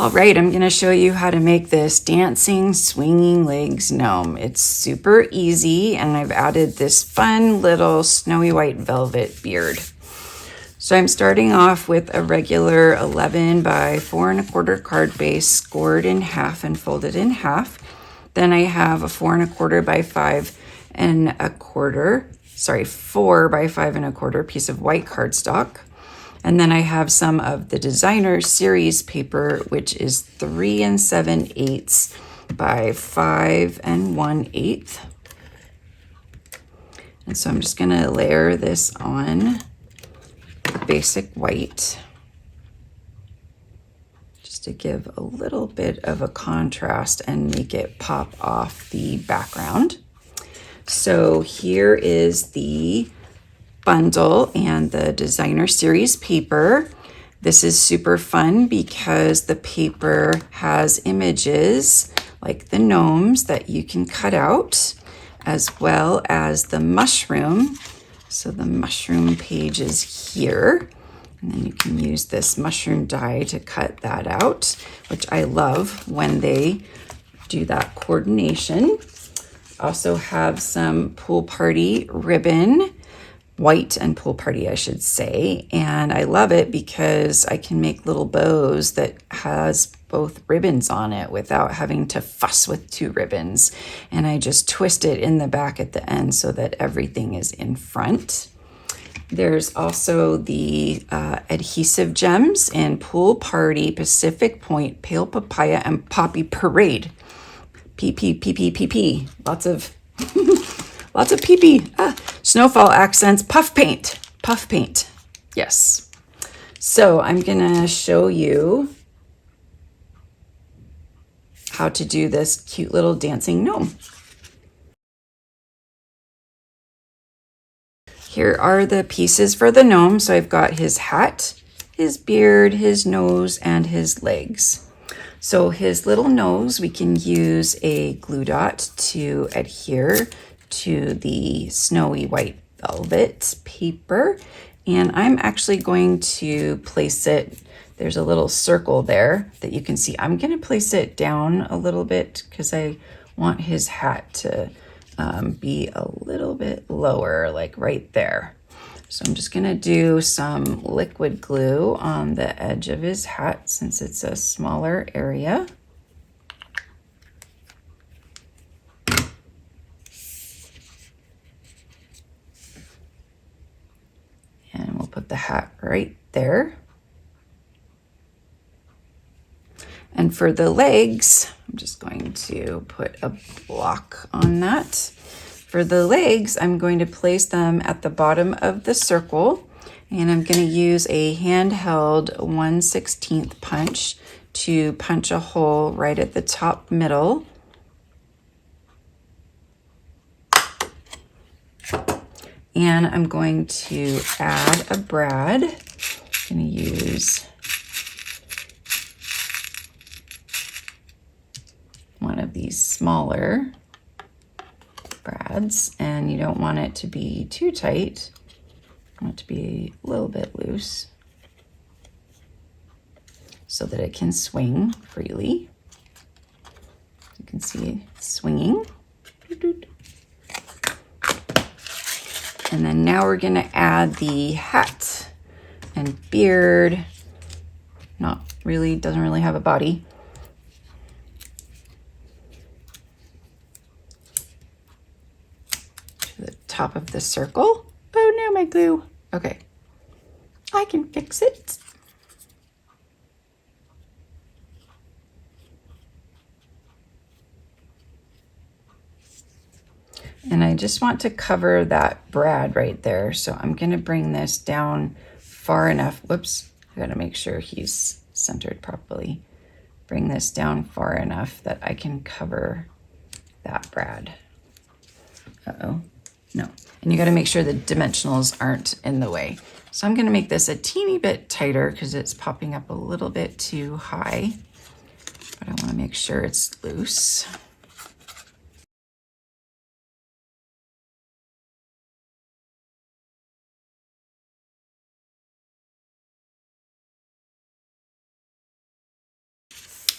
All right, I'm gonna show you how to make this dancing swinging legs gnome. It's super easy, and I've added this fun little snowy white velvet beard. So I'm starting off with a regular 11 by 4 1/4 card base, scored in half and folded in half. Then I have a 4 1/4 by 5 1/4, 4 by 5 1/4 piece of white cardstock. And then I have some of the designer series paper, which is 3 7/8 by 5 1/8. And so I'm just gonna layer this on basic white just to give a little bit of a contrast and make it pop off the background. So here is the bundle and the designer series paper. This is super fun because the paper has images like the gnomes that you can cut out, as well as the mushroom. So the mushroom page is here, and then you can use this mushroom die to cut that out, which I love when they do that coordination. Also have some pool party ribbon, white and pool party, I should say. And I love it because I can make little bows that has both ribbons on it without having to fuss with 2 ribbons. And I just twist it in the back at the end so that everything is in front. There's also the adhesive gems in Pool Party, Pacific Point, Pale Papaya, and Poppy Parade. PP. Lots of lots of PP. Snowfall accents, puff paint. Yes. So I'm gonna show you how to do this cute little dancing gnome. Here are the pieces for the gnome. So I've got his hat, his beard, his nose, and his legs. So his little nose, we can use a glue dot to adhere to the snowy white velvet paper. And I'm actually going to place it, there's a little circle there that you can see. I'm gonna place it down a little bit because I want his hat to be a little bit lower, like right there. So I'm just gonna do some liquid glue on the edge of his hat since it's a smaller area. And we'll put the hat right there. And for the legs, I'm just going to put a block on that. For the legs, I'm going to place them at the bottom of the circle, and I'm going to use a handheld 1/16 punch to punch a hole right at the top middle. And I'm going to add a brad. I'm going to use one of these smaller brads, and you don't want it to be too tight. You want it to be a little bit loose so that it can swing freely. You can see it swinging. And then now we're gonna add the hat and beard. Doesn't really have a body. To the top of the circle. Oh no, my glue. Okay, I can fix it. And I just want to cover that brad right there. So I'm gonna bring this down far enough. Whoops, I gotta make sure he's centered properly. Bring this down far enough that I can cover that brad. Uh-oh, no. And you gotta make sure the dimensionals aren't in the way. So I'm gonna make this a teeny bit tighter because it's popping up a little bit too high, but I wanna make sure it's loose.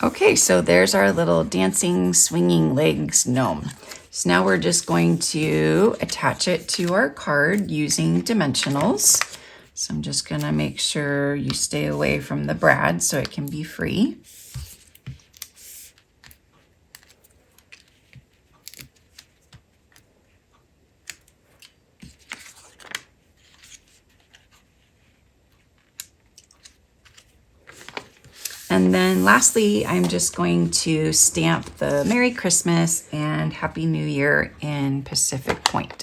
Okay, so there's our little dancing, swinging legs gnome. So now we're just going to attach it to our card using dimensionals. So I'm just gonna make sure you stay away from the brad so it can be free. And then lastly, I'm just going to stamp the Merry Christmas and Happy New Year in Pacific Point.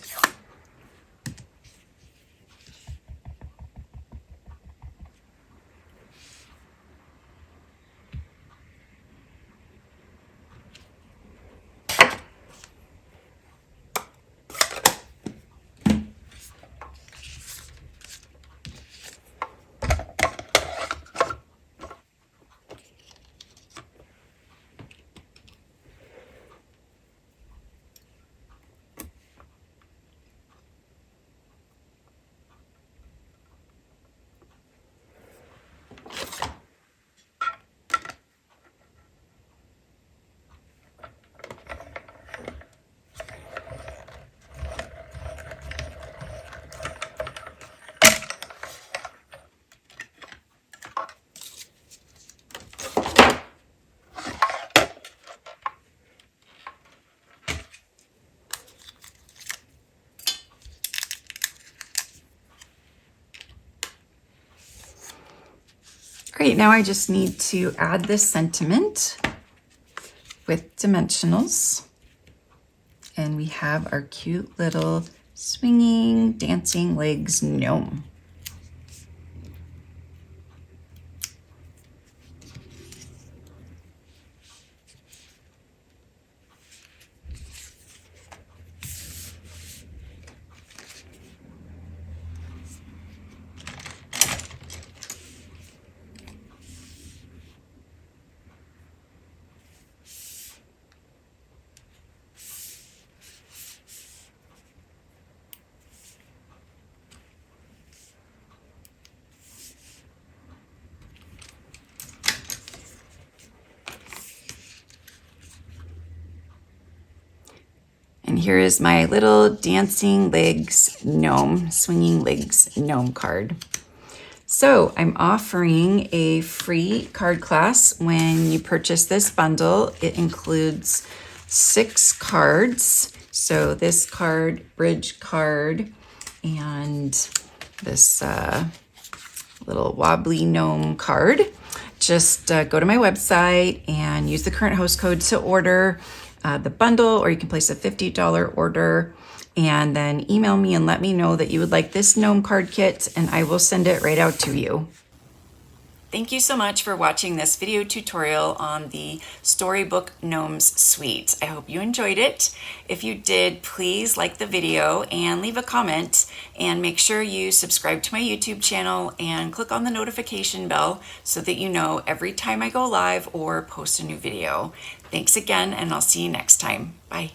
Great, now I just need to add this sentiment with dimensionals. And we have our cute little swinging, dancing legs gnome. And here is my little dancing legs gnome, swinging legs gnome card. So I'm offering a free card class when you purchase this bundle. It includes 6 cards. So this card, bridge card, and this little wobbly gnome card. Just go to my website and use the current host code to order the bundle, or you can place a $50 order and then email me and let me know that you would like this gnome card kit and I will send it right out to you. Thank you so much for watching this video tutorial on the Storybook Gnomes suite. I hope you enjoyed it. If you did, please like the video and leave a comment, and make sure you subscribe to my YouTube channel and click on the notification bell so that you know every time I go live or post a new video. Thanks again, and I'll see you next time. Bye.